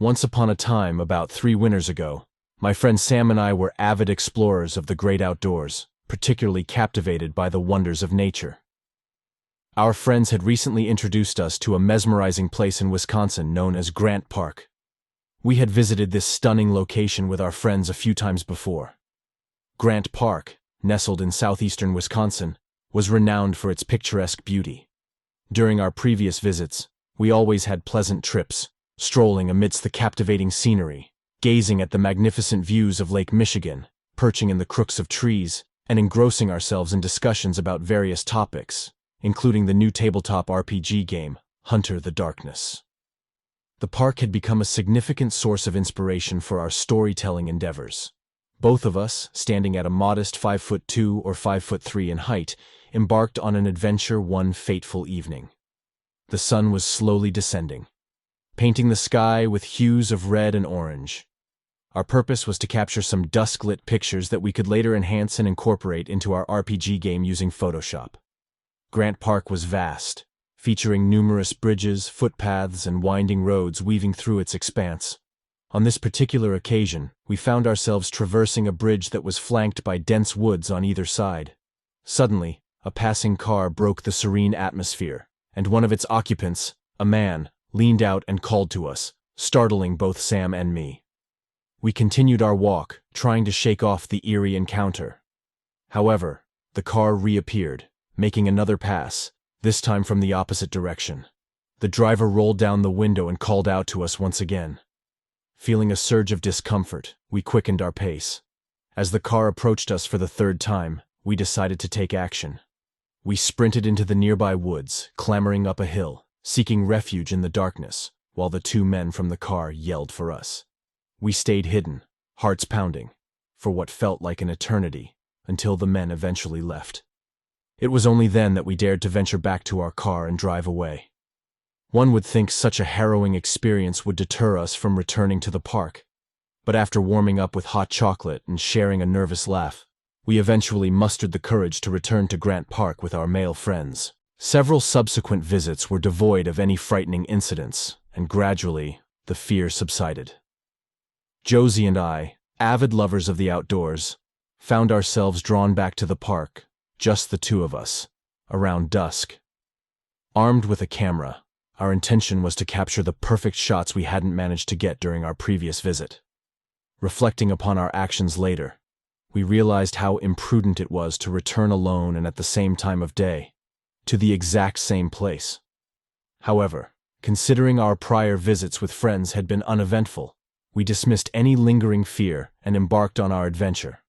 Once upon a time, about 3 winters ago, my friend Sam and I were avid explorers of the great outdoors, particularly captivated by the wonders of nature. Our friends had recently introduced us to a mesmerizing place in Wisconsin known as Grant Park. We had visited this stunning location with our friends a few times before. Grant Park, nestled in southeastern Wisconsin, was renowned for its picturesque beauty. During our previous visits, we always had pleasant trips, strolling amidst the captivating scenery, gazing at the magnificent views of Lake Michigan, perching in the crooks of trees, and engrossing ourselves in discussions about various topics, including the new tabletop RPG game, Hunter the Darkness. The park had become a significant source of inspiration for our storytelling endeavors. Both of us, standing at a modest 5'2" or 5'3" in height, embarked on an adventure one fateful evening. The sun was slowly descending, painting the sky with hues of red and orange. Our purpose was to capture some dusk-lit pictures that we could later enhance and incorporate into our RPG game using Photoshop. Grant Park was vast, featuring numerous bridges, footpaths, and winding roads weaving through its expanse. On this particular occasion, we found ourselves traversing a bridge that was flanked by dense woods on either side. Suddenly, a passing car broke the serene atmosphere, and one of its occupants, a man, leaned out and called to us, startling both Sam and me. We continued our walk, trying to shake off the eerie encounter. However, the car reappeared, making another pass, this time from the opposite direction. The driver rolled down the window and called out to us once again. Feeling a surge of discomfort, we quickened our pace. As the car approached us for the third time, we decided to take action. We sprinted into the nearby woods, clambering up a hill, seeking refuge in the darkness, while the two men from the car yelled for us. We stayed hidden, hearts pounding, for what felt like an eternity, until the men eventually left. It was only then that we dared to venture back to our car and drive away. One would think such a harrowing experience would deter us from returning to the park, but after warming up with hot chocolate and sharing a nervous laugh, we eventually mustered the courage to return to Grant Park with our male friends. Several subsequent visits were devoid of any frightening incidents, and gradually, the fear subsided. Josie and I, avid lovers of the outdoors, found ourselves drawn back to the park, just the two of us, around dusk. Armed with a camera, our intention was to capture the perfect shots we hadn't managed to get during our previous visit. Reflecting upon our actions later, we realized how imprudent it was to return alone and at the same time of day, to the exact same place. However, considering our prior visits with friends had been uneventful, we dismissed any lingering fear and embarked on our adventure.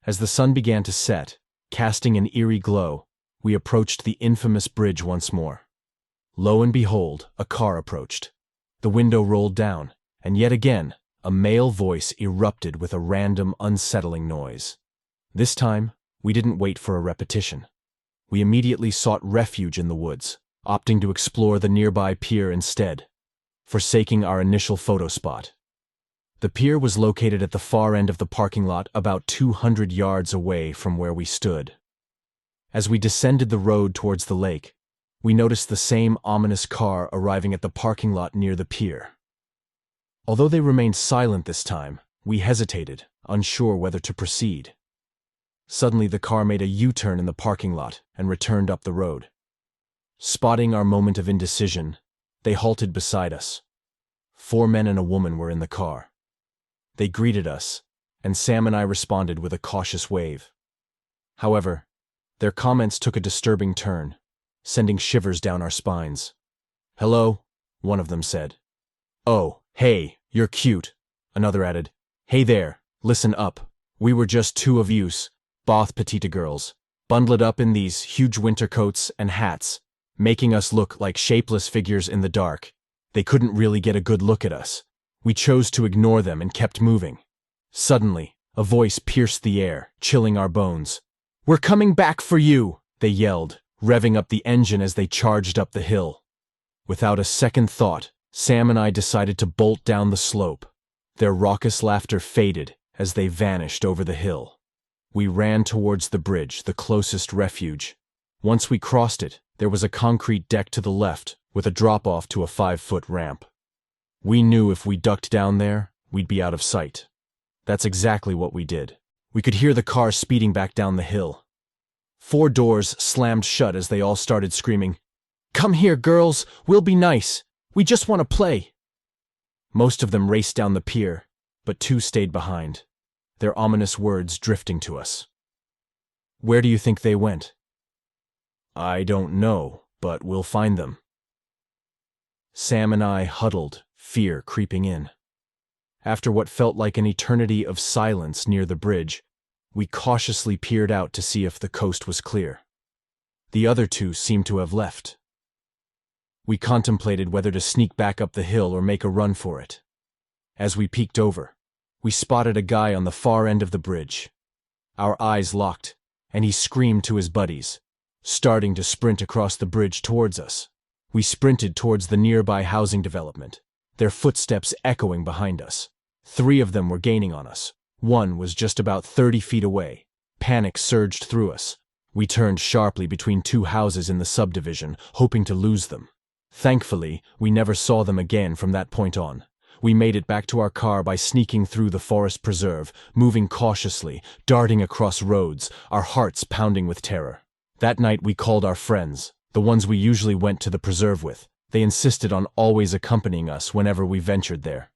As the sun began to set, casting an eerie glow, we approached the infamous bridge once more. Lo and behold, a car approached. The window rolled down, and yet again, a male voice erupted with a random, unsettling noise. This time, we didn't wait for a repetition. We immediately sought refuge in the woods, opting to explore the nearby pier instead, forsaking our initial photo spot. The pier was located at the far end of the parking lot about 200 yards away from where we stood. As we descended the road towards the lake, we noticed the same ominous car arriving at the parking lot near the pier. Although they remained silent this time, we hesitated, unsure whether to proceed. Suddenly the car made a U-turn in the parking lot and returned up the road. Spotting our moment of indecision, they halted beside us. 4 men and a woman were in the car. They greeted us, and Sam and I responded with a cautious wave. However, their comments took a disturbing turn, sending shivers down our spines. "Hello," one of them said. "Oh, hey, you're cute," another added. "Hey there, listen up. We were just two of yous, both petite girls, bundled up in these huge winter coats and hats, making us look like shapeless figures in the dark. They couldn't really get a good look at us. We chose to ignore them and kept moving. Suddenly, a voice pierced the air, chilling our bones. "We're coming back for you," they yelled, revving up the engine as they charged up the hill. Without a second thought, Sam and I decided to bolt down the slope. Their raucous laughter faded as they vanished over the hill. We ran towards the bridge, the closest refuge. Once we crossed it, there was a concrete deck to the left, with a drop-off to a 5-foot ramp. We knew if we ducked down there, we'd be out of sight. That's exactly what we did. We could hear the car speeding back down the hill. 4 doors slammed shut as they all started screaming, "Come here, girls, we'll be nice. We just want to play." Most of them raced down the pier, but 2 stayed behind, their ominous words drifting to us. Where do you think they went? I don't know, but we'll find them. Sam and I huddled, fear creeping in. After what felt like an eternity of silence near the bridge, we cautiously peered out to see if the coast was clear. The other 2 seemed to have left. We contemplated whether to sneak back up the hill or make a run for it. As we peeked over, we spotted a guy on the far end of the bridge. Our eyes locked, and he screamed to his buddies, starting to sprint across the bridge towards us. We sprinted towards the nearby housing development, their footsteps echoing behind us. 3 of them were gaining on us. 1 was just about 30 feet away. Panic surged through us. We turned sharply between 2 houses in the subdivision, hoping to lose them. Thankfully, we never saw them again from that point on. We made it back to our car by sneaking through the forest preserve, moving cautiously, darting across roads, our hearts pounding with terror. That night we called our friends, the ones we usually went to the preserve with. They insisted on always accompanying us whenever we ventured there.